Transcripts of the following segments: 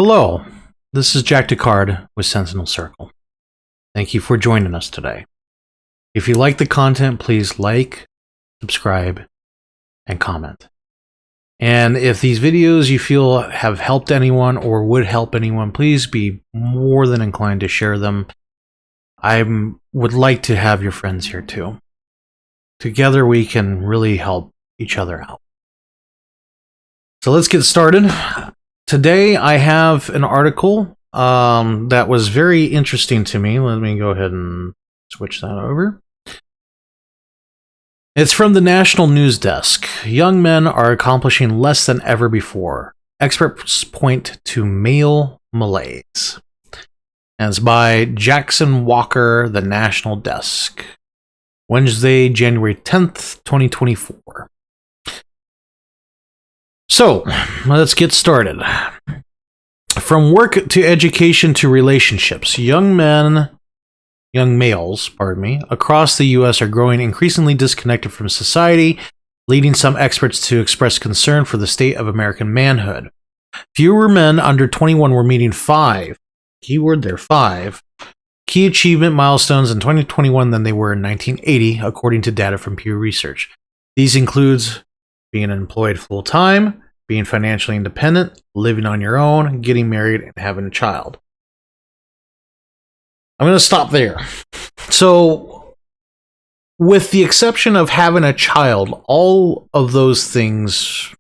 Hello, this is Jack Descartes with Sentinel Circle. Thank you for joining us today. If you like the content, please like, subscribe, and comment. And if these videos you feel have helped anyone or would help anyone, please be more than inclined to share them. I would like to have your friends here too. Together we can really help each other out. So let's get started. Today I have an article that was very interesting to me. Let me go ahead and switch that over. It's from the National News Desk. Young men are accomplishing less than ever before. Experts point to male malaise. And it's by Jackson Walker, the National Desk. Wednesday, January 10th, 2024. So, let's get started. From work to education to relationships, young males, across the U.S. are growing increasingly disconnected from society, leading some experts to express concern for the state of American manhood. Fewer men under 21 were meeting five key achievement milestones in 2021 than they were in 1980, according to data from Pew Research. These includes being employed full-time, being financially independent, living on your own, getting married, and having a child. I'm going to stop there. So, with the exception of having a child, all of those things,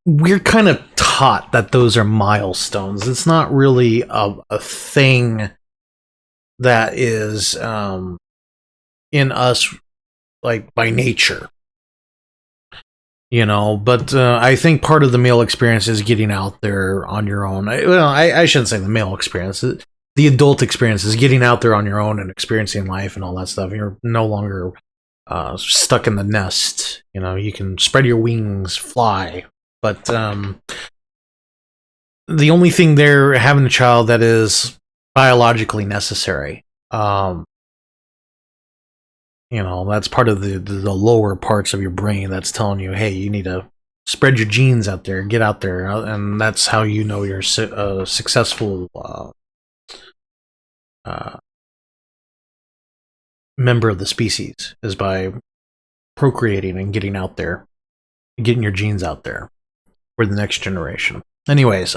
we're kind of taught that those are milestones. It's not really a thing that is in us, like, by nature. But I think part of the male experience is getting out there on your own. I shouldn't say the male experience. The adult experience is getting out there on your own and experiencing life and all that stuff. You're no longer stuck in the nest. You can spread your wings, fly. But the only thing there, having a child, that is biologically necessary. That's part of the lower parts of your brain that's telling you, hey, you need to spread your genes out there, get out there, and that's how you know you're a successful member of the species, is by procreating and getting out there, getting your genes out there for the next generation. Anyways,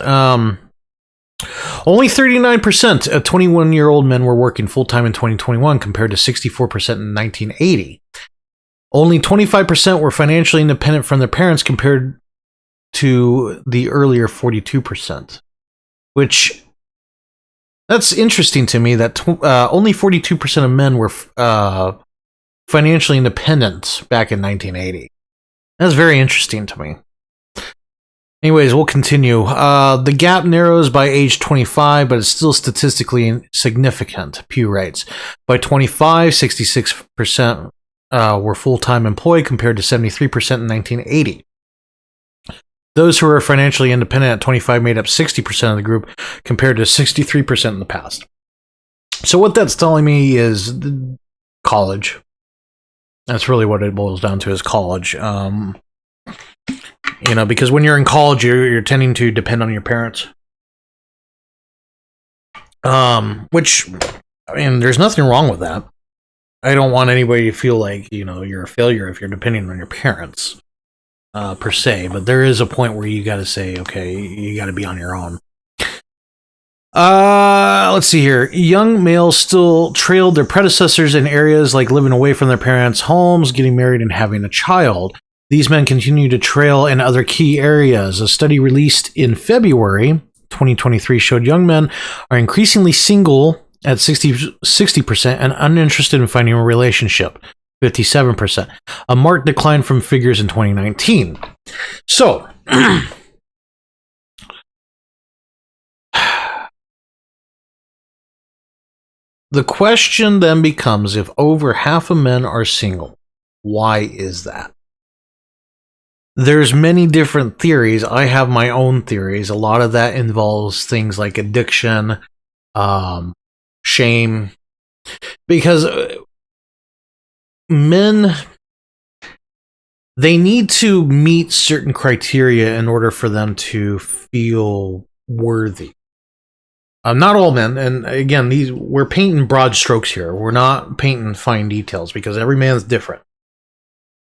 only 39% of 21-year-old men were working full-time in 2021 compared to 64% in 1980. Only 25% were financially independent from their parents compared to the earlier 42%. Which, that's interesting to me that only 42% of men were financially independent back in 1980. That's very interesting to me. Anyways, we'll continue. The gap narrows by age 25, but it's still statistically significant, Pew writes. By 25, 66% were full-time employed compared to 73% in 1980. Those who were financially independent at 25 made up 60% of the group compared to 63% in the past. So what that's telling me is college. That's really what it boils down to, is college. Because when you're in college, you're tending to depend on your parents. Which, there's nothing wrong with that. I don't want anybody to feel like, you're a failure if you're depending on your parents, per se. But there is a point where you got to say, okay, you got to be on your own. Let's see here. Young males still trailed their predecessors in areas like living away from their parents' homes, getting married, and having a child. These men continue to trail in other key areas. A study released in February 2023 showed young men are increasingly single at 60% and uninterested in finding a relationship, 57%. A marked decline from figures in 2019. So, the question then becomes, if over half of men are single, why is that? There's many different theories. I have my own theories. A lot of that involves things like addiction, shame, because men they need to meet certain criteria in order for them to feel worthy. Not all men, and again, we're painting broad strokes here. We're not painting fine details because every man's different.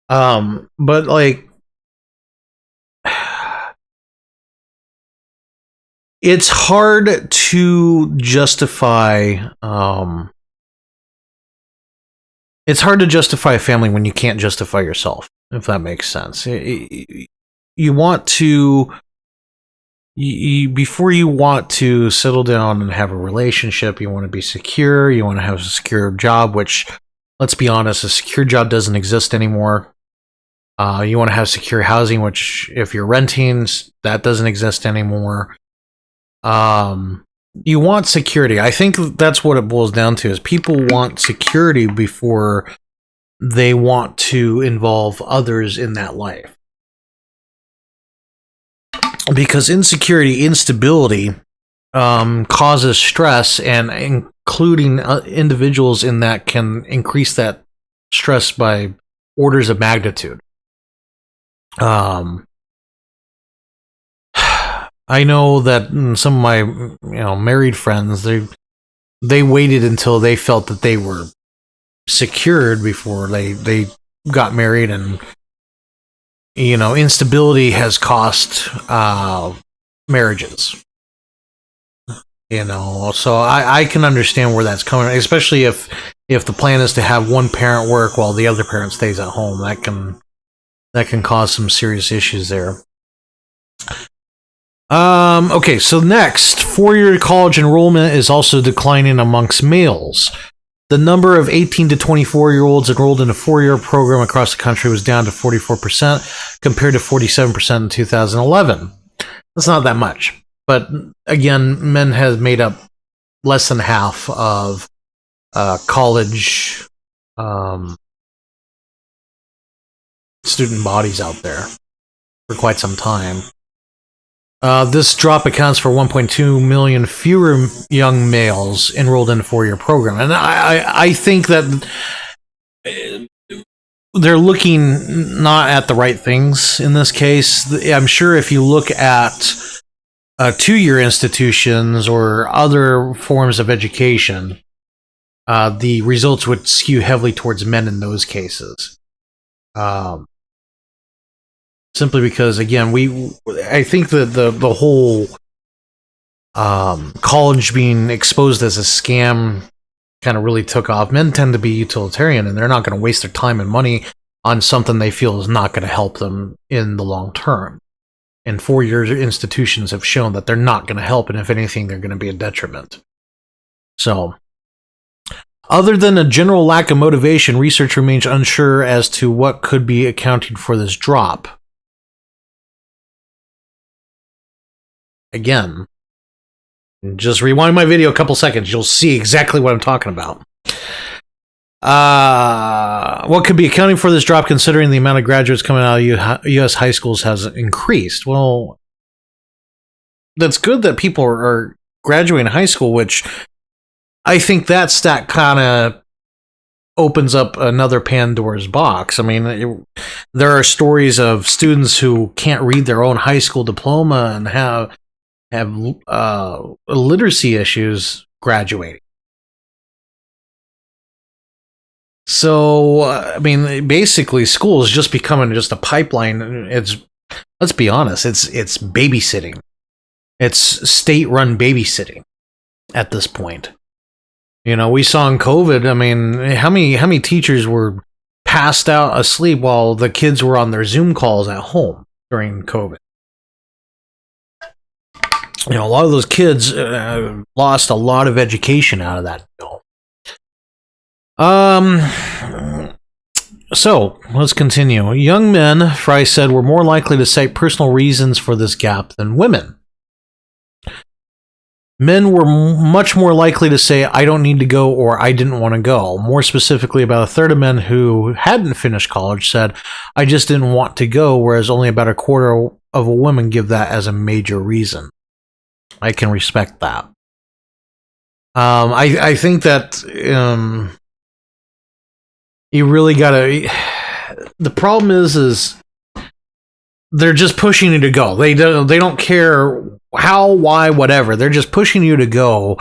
But like, it's hard to justify. It's hard to justify a family when you can't justify yourself, if that makes sense. You want to. Before you want to settle down and have a relationship, you want to be secure, you want to have a secure job, which, let's be honest, a secure job doesn't exist anymore. You want to have secure housing, which, if you're renting, that doesn't exist anymore. You want security. I think that's what it boils down to, is people want security before they want to involve others in that life. Because insecurity, instability, causes stress, and including individuals in that can increase that stress by orders of magnitude. I know that some of my married friends, they waited until they felt that they were secured before they got married, and instability has cost marriages. So I can understand where that's coming, especially if the plan is to have one parent work while the other parent stays at home. That can cause some serious issues there. Okay, so next, 4-year college enrollment is also declining amongst males. The number of 18 to 24-year-olds enrolled in a 4-year program across the country was down to 44%, compared to 47% in 2011. That's not that much. But again, men have made up less than half of college student bodies out there for quite some time. This drop accounts for 1.2 million fewer young males enrolled in a 4-year program. And I think that they're looking not at the right things in this case. I'm sure if you look at 2-year institutions or other forms of education, the results would skew heavily towards men in those cases. Simply because, again, I think that the whole college being exposed as a scam kind of really took off. Men tend to be utilitarian, and they're not going to waste their time and money on something they feel is not going to help them in the long term. And 4-year institutions have shown that they're not going to help, and if anything, they're going to be a detriment. So, other than a general lack of motivation, research remains unsure as to what could be accounting for this drop. Again, just rewind my video a couple seconds. You'll see exactly what I'm talking about. What could be accounting for this drop, considering the amount of graduates coming out of U.S. high schools has increased? Well, that's good that people are graduating high school, which I think that stat kind of opens up another Pandora's box. I mean, there are stories of students who can't read their own high school diploma and have literacy issues graduating. So, I mean, basically, school is just becoming just a pipeline. Let's be honest, it's babysitting. It's state-run babysitting at this point. We saw in COVID, I mean, how many teachers were passed out asleep while the kids were on their Zoom calls at home during COVID? A lot of those kids lost a lot of education out of that bill. So, let's continue. Young men, Fry said, were more likely to cite personal reasons for this gap than women. Men were much more likely to say, I don't need to go, or I didn't want to go. More specifically, about a third of men who hadn't finished college said, I just didn't want to go, whereas only about a quarter of women give that as a major reason. I can respect that. I think that you really gotta. The problem is they're just pushing you to go. They don't care how, why, whatever. They're just pushing you to go.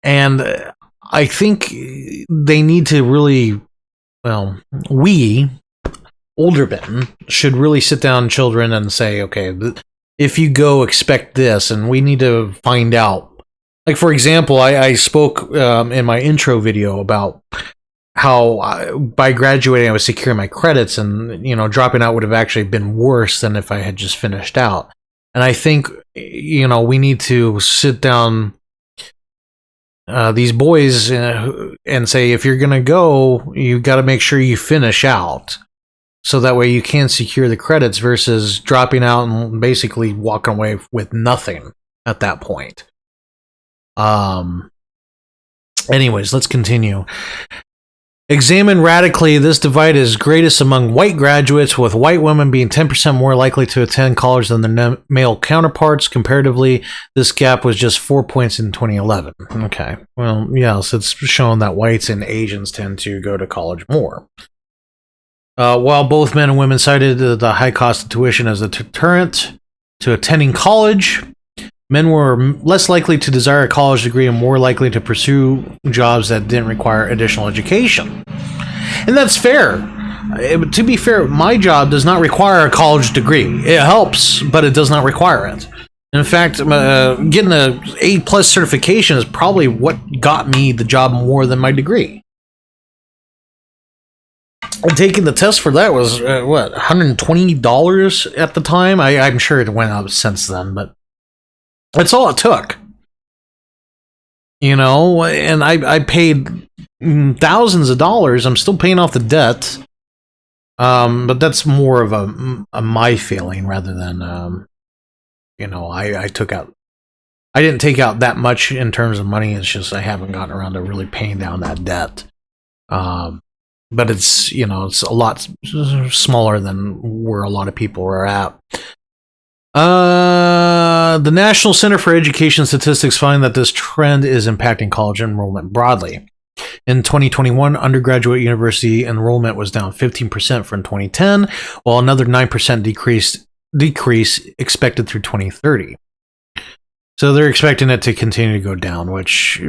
And I think they need to really, well, we, older men, should really sit down, children, and say, okay, if you go, expect this, and we need to find out. Like, for example, I spoke in my intro video about how by graduating I was securing my credits, and dropping out would have actually been worse than if I had just finished out. And I think we need to sit down these boys and say, if you're gonna go, you got to make sure you finish out, so that way you can secure the credits versus dropping out and basically walking away with nothing at that point. Anyways, let's continue. Examine radically, this divide is greatest among white graduates, with white women being 10% more likely to attend college than their male counterparts. Comparatively, this gap was just 4 points in 2011. Okay, well, yes, it's shown that whites and Asians tend to go to college more. While both men and women cited the high cost of tuition as a deterrent to attending college, men were less likely to desire a college degree and more likely to pursue jobs that didn't require additional education. And that's fair. To be fair, my job does not require a college degree. It helps, but it does not require it. In fact, getting an A+ certification is probably what got me the job more than my degree. And taking the test for that was, $120 at the time? I'm sure it went up since then, but that's all it took. And I paid thousands of dollars. I'm still paying off the debt. But that's more of a my failing rather than, I took out. I didn't take out that much in terms of money. It's just I haven't gotten around to really paying down that debt. But it's, it's a lot smaller than where a lot of people are at. The National Center for Education Statistics find that this trend is impacting college enrollment broadly. In 2021, undergraduate university enrollment was down 15% from 2010, while another 9% decrease expected through 2030. So they're expecting it to continue to go down, which,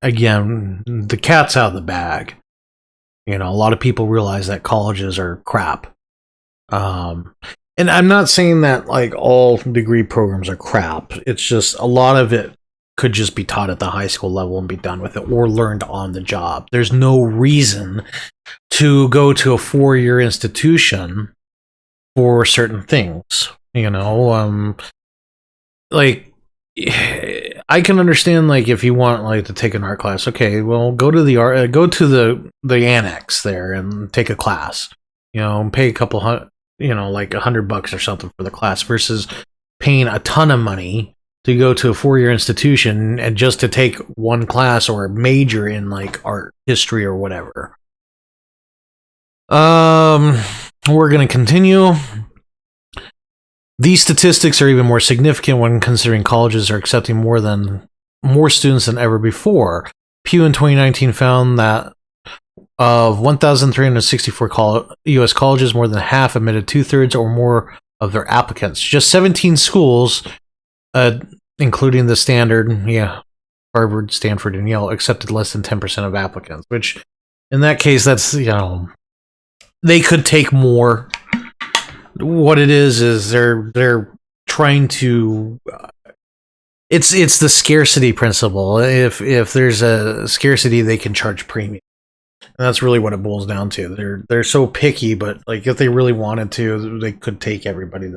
again, the cat's out of the bag. A lot of people realize that colleges are crap. And I'm not saying that like all degree programs are crap. It's just a lot of it could just be taught at the high school level and be done with it, or learned on the job. There's no reason to go to a 4-year institution for certain things. Like, I can understand, like, if you want like to take an art class, okay, well, go to the annex there and take a class. Pay a couple hundred, like $100 or something for the class, versus paying a ton of money to go to a 4-year institution and just to take one class or major in like art history or whatever. We're gonna continue. These statistics are even more significant when considering colleges are accepting more students than ever before. Pew in 2019 found that of 1,364 U.S. colleges, more than half admitted 2/3 or more of their applicants. Just 17 schools, including the standard, Harvard, Stanford, and Yale, accepted less than 10% of applicants. Which, in that case, that's they could take more. What it is they're trying to. It's the scarcity principle. If there's a scarcity, they can charge premium. And that's really what it boils down to. They're so picky, but like if they really wanted to, they could take everybody.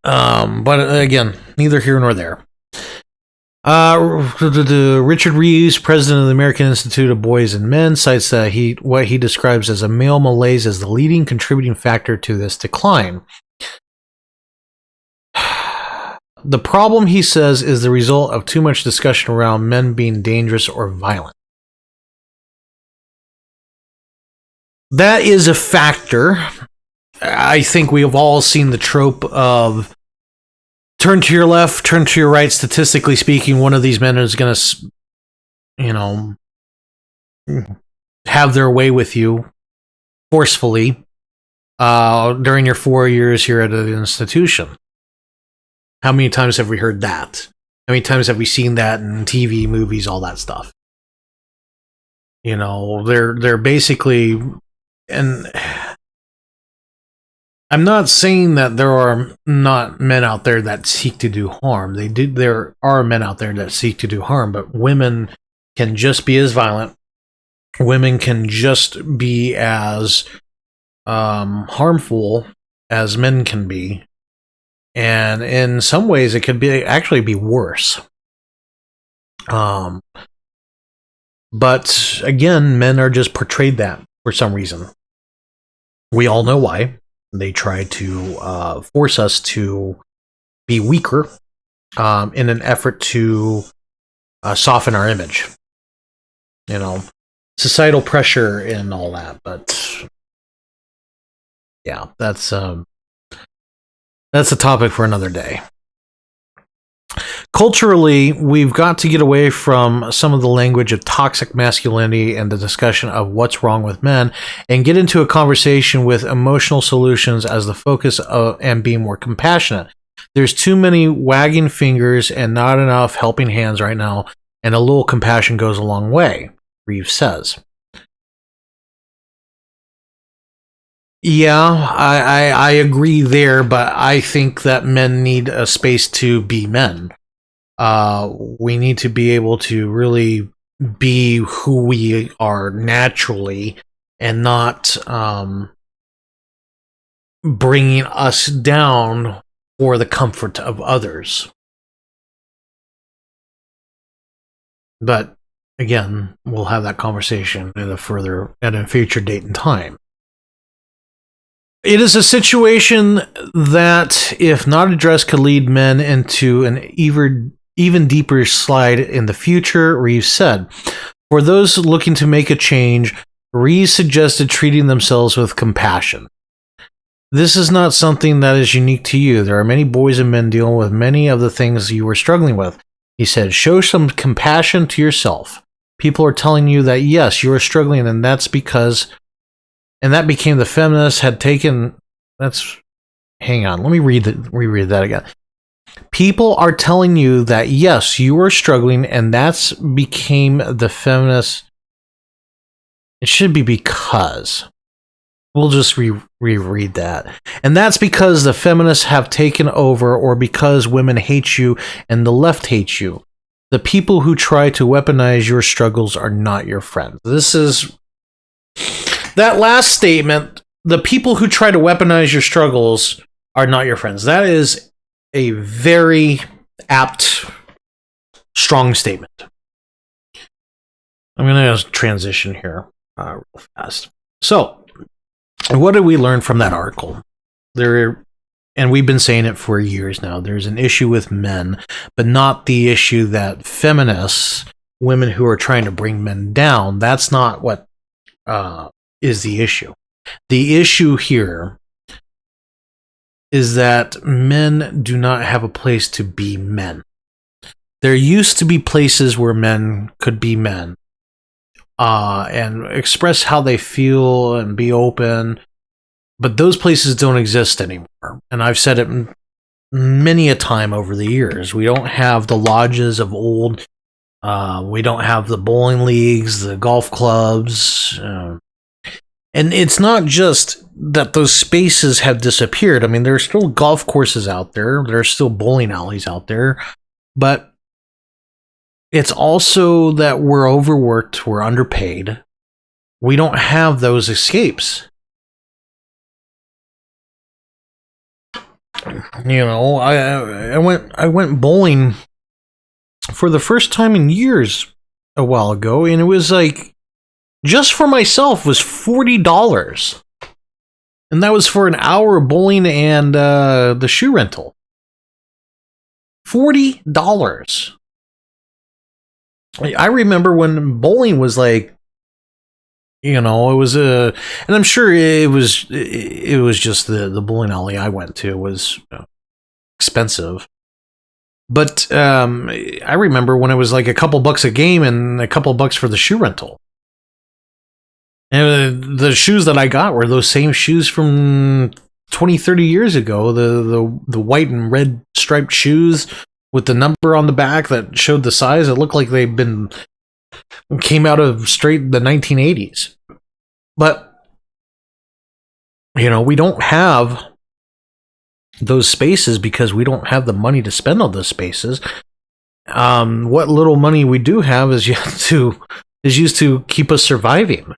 But again, neither here nor there. Richard Reeves, president of the American Institute of Boys and Men, cites that what he describes as a male malaise as the leading contributing factor to this decline. The problem, he says, is the result of too much discussion around men being dangerous or violent. That is a factor. I think we have all seen the trope of turn to your left, turn to your right. Statistically speaking, one of these men is going to, have their way with you forcefully. during your 4 years here at an institution. How many times have we heard that? How many times have we seen that in TV, movies, all that stuff? You know, they're basically, and I'm not saying that there are not men out there that seek to do harm. There are men out there that seek to do harm, but women can just be as violent. Women can just be as harmful as men can be, and in some ways, it could actually be worse. But again, men are just portrayed that for some reason. We all know why. They try to force us to be weaker in an effort to soften our image. You know, societal pressure and all that. But yeah, that's a topic for another day. Culturally, we've got to get away from some of the language of toxic masculinity and the discussion of what's wrong with men and get into a conversation with emotional solutions as the focus of, and be more compassionate. There's too many wagging fingers and not enough helping hands right now, and a little compassion goes a long way, Reeves says. Yeah, I agree there, but I think that men need a space to be men. We need to be able to really be who we are naturally and not bringing us down for the comfort of others. But again, we'll have that conversation at a future date and time. It is a situation that, if not addressed, could lead men into an even deeper slide in the future, Reeves said. For those looking to make a change, Reeves suggested treating themselves with compassion. This is not something that is unique to you. There are many boys and men dealing with many of the things you are struggling with. He said, show some compassion to yourself. People are telling you that, yes, you are struggling, and that's because... And that became the feminists had taken... Hang on, let me reread that again. People are telling you that, yes, you are struggling, and that's became the feminists... It should be because... We'll just reread that. And that's because the feminists have taken over, or because women hate you and the left hates you. The people who try to weaponize your struggles are not your friends. This is... That last statement, the people who try to weaponize your struggles are not your friends. That is a very apt, strong statement. I'm going to transition here real fast. So, what did we learn from that article? And we've been saying it for years now, there's an issue with men, but not the issue that feminists, women who are trying to bring men down, that's not what is the issue. The issue here is that men do not have a place to be men. There used to be places where men could be men and express how they feel and be open, but those places don't exist anymore. And I've said it many a time over the years. We don't have the lodges of old. We don't have the bowling leagues, the golf clubs. And it's not just that those spaces have disappeared. I mean, there are still golf courses out there. There are still bowling alleys out there. But it's also that we're overworked, we're underpaid. We don't have those escapes. You know, I went bowling for the first time in years a while ago, and it was like, just for myself was $40. And that was for an hour of bowling and the shoe rental. $40. I remember when bowling was like, you know, it was and I'm sure it was just the bowling alley I went to was expensive. But I remember when it was like a couple bucks a game and a couple bucks for the shoe rental. And the shoes that I got were those same shoes from 20, 30 years ago. The white and red striped shoes with the number on the back that showed the size. It looked like came out of straight the 1980s. But, we don't have those spaces because we don't have the money to spend on those spaces. What little money we do have is used to keep us surviving,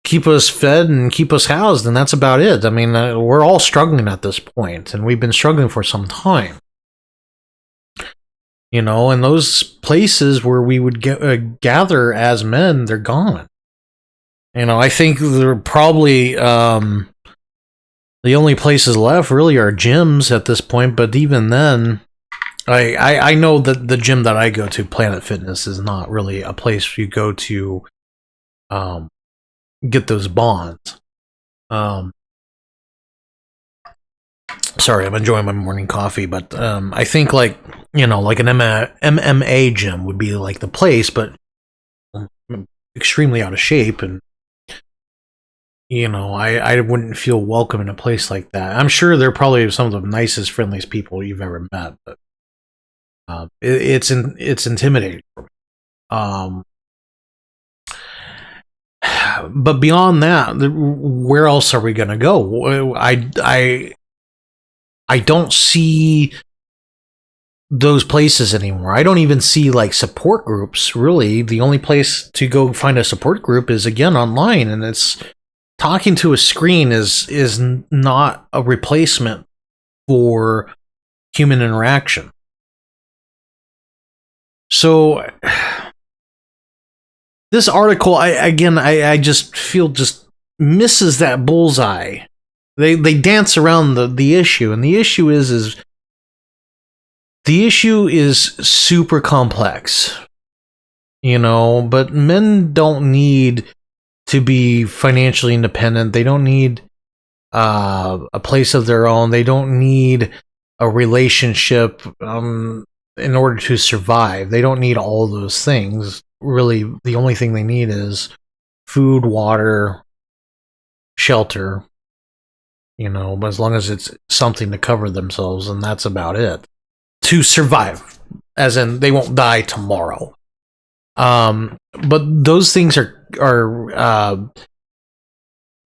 keep us fed and keep us housed, and that's about it. I mean, we're all struggling at this point, and we've been struggling for some time. And those places where we would gather as men, they're gone. I think they're probably the only places left really are gyms at this point, but even then, I know that the gym that I go to, Planet Fitness, is not really a place you go to get those bonds. Sorry, I'm enjoying my morning coffee, but I think like an MMA gym would be like the place, but I'm extremely out of shape, and I wouldn't feel welcome in a place like that. I'm sure they're probably some of the nicest, friendliest people you've ever met, but it's intimidating for me. But beyond that, where else are we going to go? I don't see those places anymore. I don't even see like support groups. Really, the only place to go find a support group is again online, and it's talking to a screen is not a replacement for human interaction. So this article, I just feel just misses that bullseye. They dance around the issue, and the issue is super complex, but men don't need to be financially independent. They don't need a place of their own. They don't need a relationship in order to survive. They don't need all those things. Really, the only thing they need is food, water, shelter, but as long as it's something to cover themselves, and that's about it. To survive, as in they won't die tomorrow. But those things are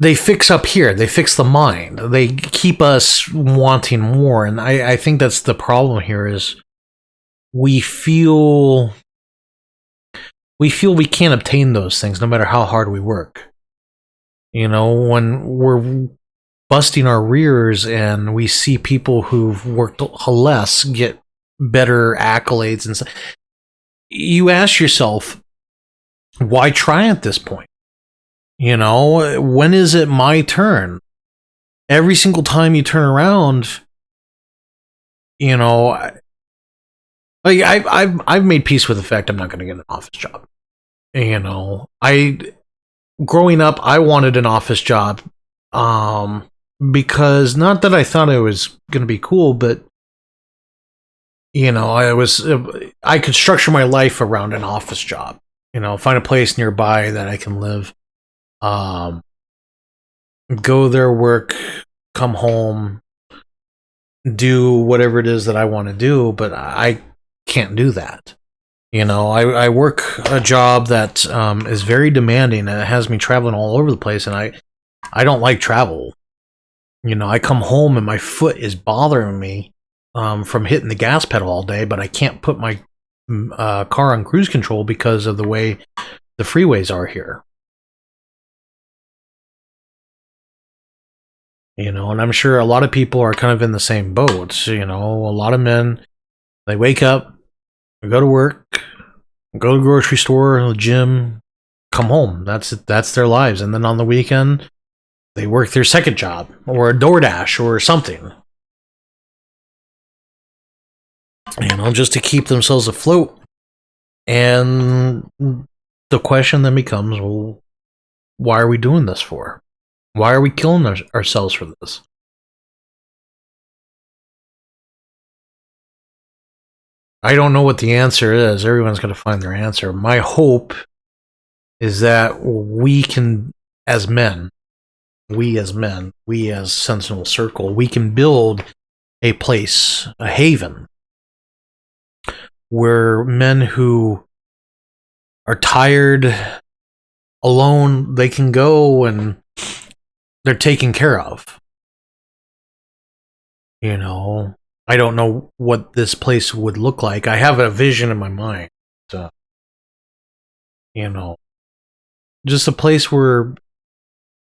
they fix up here. They fix the mind. They keep us wanting more, and I think that's the problem here is we feel we can't obtain those things no matter how hard we work. When we're busting our rears and we see people who've worked less get better accolades and stuff, you ask yourself, why try at this point? When is it my turn? Every single time you turn around, I've made peace with the fact I'm not going to get an office job. Growing up, I wanted an office job, because not that I thought it was going to be cool, but I could structure my life around an office job. Find a place nearby that I can live, go there, work, come home, do whatever it is that I want to do, but I can't do that. I work a job that is very demanding, and it has me traveling all over the place, and I don't like travel. I come home and my foot is bothering me from hitting the gas pedal all day, but I can't put my car on cruise control because of the way the freeways are here. And I'm sure a lot of people are kind of in the same boat. A lot of men, they wake up, go to work, go to the grocery store, the gym, come home. That's their lives. And then on the weekend, they work their second job or a DoorDash or something. Just to keep themselves afloat. And the question then becomes, well, why are we doing this for? Why are we killing ourselves for this? I don't know what the answer is. Everyone's going to find their answer. My hope is that we can, as men, we as Sentinel Circle, we can build a place, a haven, where men who are tired, alone, they can go and they're taken care of. You know, I don't know what this place would look like. I have a vision in my mind. You know, just a place where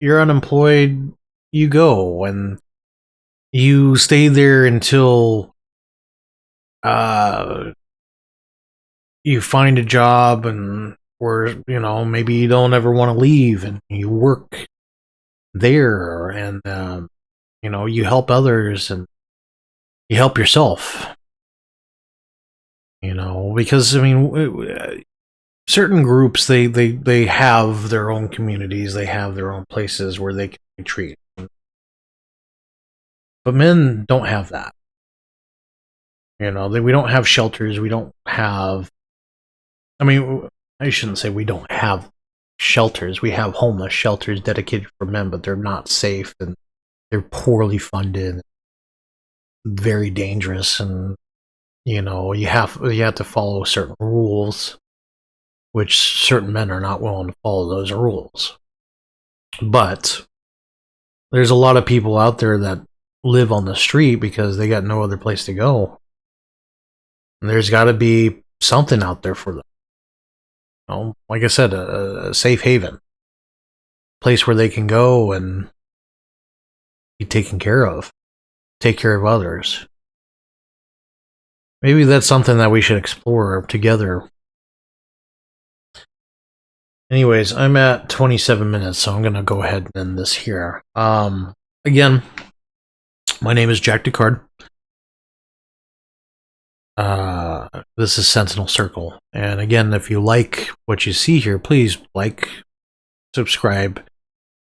you're unemployed, you go and you stay there until you find a job, and where, you know, maybe you don't ever want to leave, and you work there, and you know, you help others and you help yourself. You know, because I mean, certain groups, they have their own communities, they have their own places where they can retreat, but men don't have that. You know, we don't have shelters. We don't have. I mean, I shouldn't say we don't have shelters. We have homeless shelters dedicated for men, but they're not safe, and they're poorly funded, very dangerous, and you know, you have to follow certain rules, which certain men are not willing to follow those rules. But there's a lot of people out there that live on the street because they got no other place to go. And there's got to be something out there for them. You know, like I said, a safe haven, place where they can go and be taken care of, take care of others. Maybe that's something that we should explore together. Anyways, I'm at 27 minutes, so I'm going to go ahead and end this here. Again, my name is Jack Descartes. This is Sentinel Circle. And again, if you like what you see here, please like, subscribe,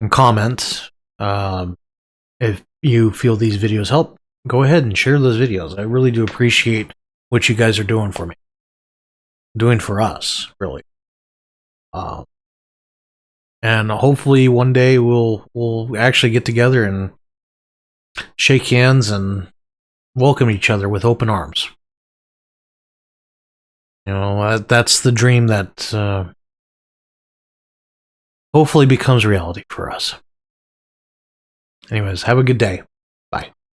and comment. If you feel these videos help, go ahead and share those videos. I really do appreciate what you guys are doing for me. Doing for us, really. And hopefully one day we'll actually get together and shake hands and welcome each other with open arms. You know, that's the dream that hopefully becomes reality for us. Anyways, have a good day.